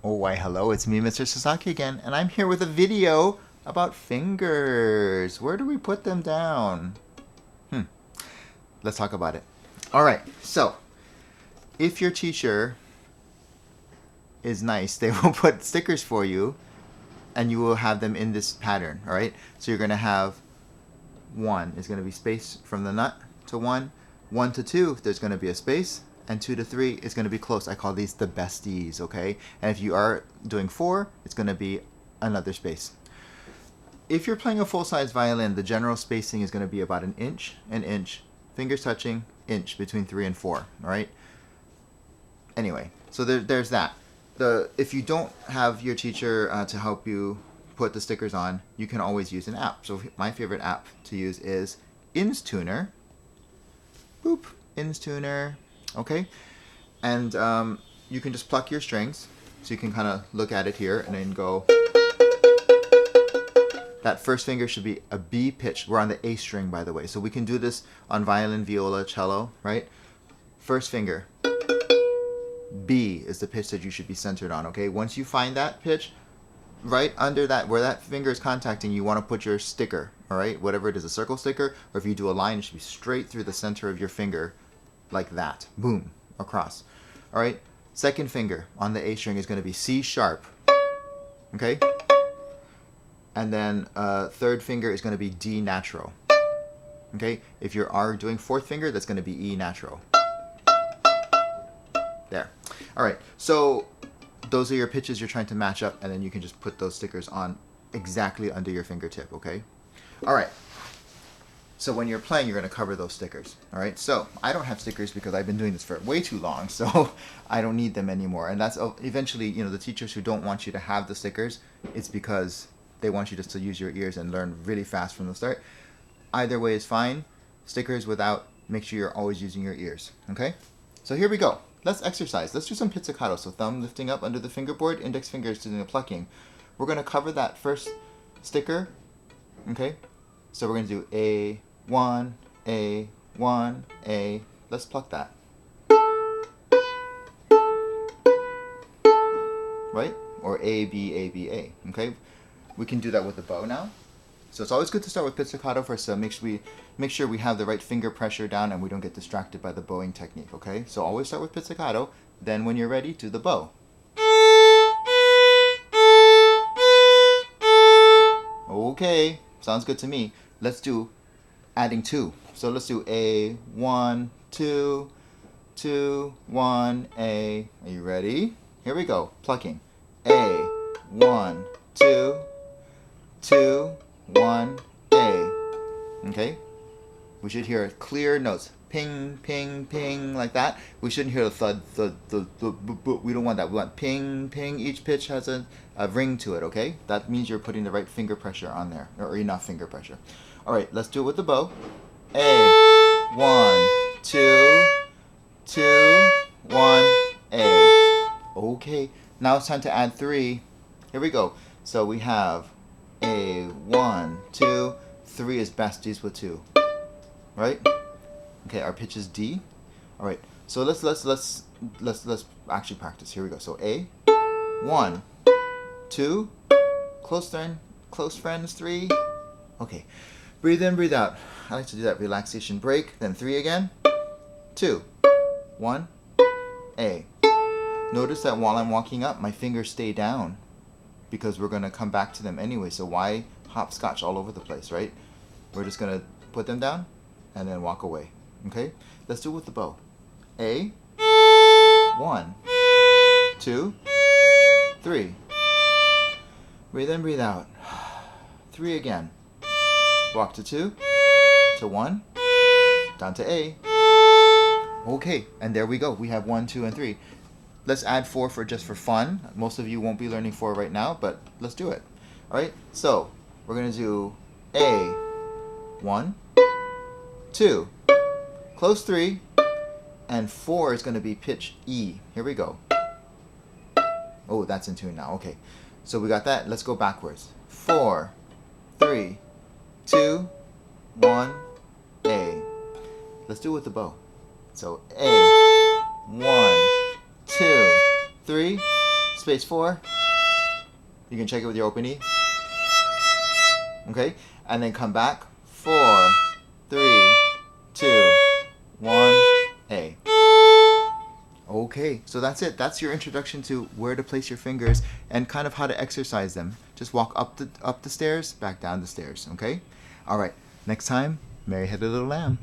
Oh, why hello, it's me, Mr. Sasaki again, and I'm here with a video about fingers. Where do we put them down? Let's talk about it. Alright, so, if your teacher is nice, they will put stickers for you, and you will have them in this pattern, alright? So you're going to have 1 is going to be space from the nut to 1, 1 to 2, there's going to be a space, and 2 to 3 is going to be close. I call these the besties, okay? And if you are doing 4, it's going to be another space. If you're playing a full-size violin, the general spacing is going to be about an inch, fingers touching, inch between 3 and 4, all right? Anyway, so there's that. If you don't have your teacher to help you put the stickers on, you can always use an app. So my favorite app to use is InsTuner. Boop, InsTuner. Okay, and you can just pluck your strings, so you can kind of look at it here and then go. That first finger should be a B pitch. We're on the A string, by the way, so we can do this on violin, viola, cello, right? First finger, B is the pitch that you should be centered on, okay? Once you find that pitch, right under that, where that finger is contacting, you want to put your sticker, all right? Whatever it is, a circle sticker, or if you do a line, it should be straight through the center of your finger, like that. Boom, across. All right, second finger on the A string is going to be C sharp. Okay? And then third finger is going to be D natural. Okay? If you are doing fourth finger, that's going to be E natural. There. All right, so those are your pitches you're trying to match up, and then you can just put those stickers on exactly under your fingertip, okay? All right. So when you're playing, you're going to cover those stickers, all right? So I don't have stickers because I've been doing this for way too long, so I don't need them anymore. And that's eventually, you know, the teachers who don't want you to have the stickers, it's because they want you just to use your ears and learn really fast from the start. Either way is fine. Stickers without, make sure you're always using your ears, okay? So here we go. Let's exercise. Let's do some pizzicato. So thumb lifting up under the fingerboard, index fingers doing the plucking. We're going to cover that first sticker, okay? So we're going to do A1, A1, A. Let's pluck that. Right? Or A, B, A, B, A. Okay? We can do that with the bow now. So it's always good to start with pizzicato first, so make sure we have the right finger pressure down and we don't get distracted by the bowing technique, okay? So always start with pizzicato, then when you're ready, do the bow. Okay, sounds good to me. Let's do adding 2. So let's do A, 1, 2, 2, 1, A. Are you ready? Here we go. Plucking. A, 1, 2, 2, 1, A. Okay? We should hear clear notes. Ping, ping, ping, like that. We shouldn't hear the thud, we don't want that. We want ping, ping. Each pitch has a ring to it, okay? That means you're putting the right finger pressure on there, or enough finger pressure. All right, let's do it with the bow. A, 1, 2, 2, 1, A. Okay, now it's time to add 3. Here we go. So we have A, 1, 2, 3 is besties with 2, right? Okay, our pitch is D. All right, so let's actually practice. Here we go. So A, 1, 2, close friends, 3. Okay, breathe in, breathe out. I like to do that relaxation break. Then 3 again. 2, 1, A. Notice that while I'm walking up, my fingers stay down because we're gonna come back to them anyway. So why hopscotch all over the place, right? We're just gonna put them down and then walk away. Okay? Let's do it with the bow. A, 1, 2, 3. Breathe in, breathe out. 3 again. Walk to 2, to 1, down to A. Okay, and there we go. We have 1, 2, and 3. Let's add 4 for just for fun. Most of you won't be learning 4 right now, but let's do it. All right, so we're gonna do A, 1, 2, close 3, and 4 is gonna be pitch E. Here we go. Oh, that's in tune now. Okay, so we got that. Let's go backwards. 4, 3, 2, 1, A. Let's do it with the bow. So A, 1, 2, 3, space 4. You can check it with your open E. Okay? And then come back. 4, 3, 2, 1, A. Okay, so that's it. That's your introduction to where to place your fingers and kind of how to exercise them. Just walk up the stairs, back down the stairs, okay? All right, next time, Mary had a little lamb.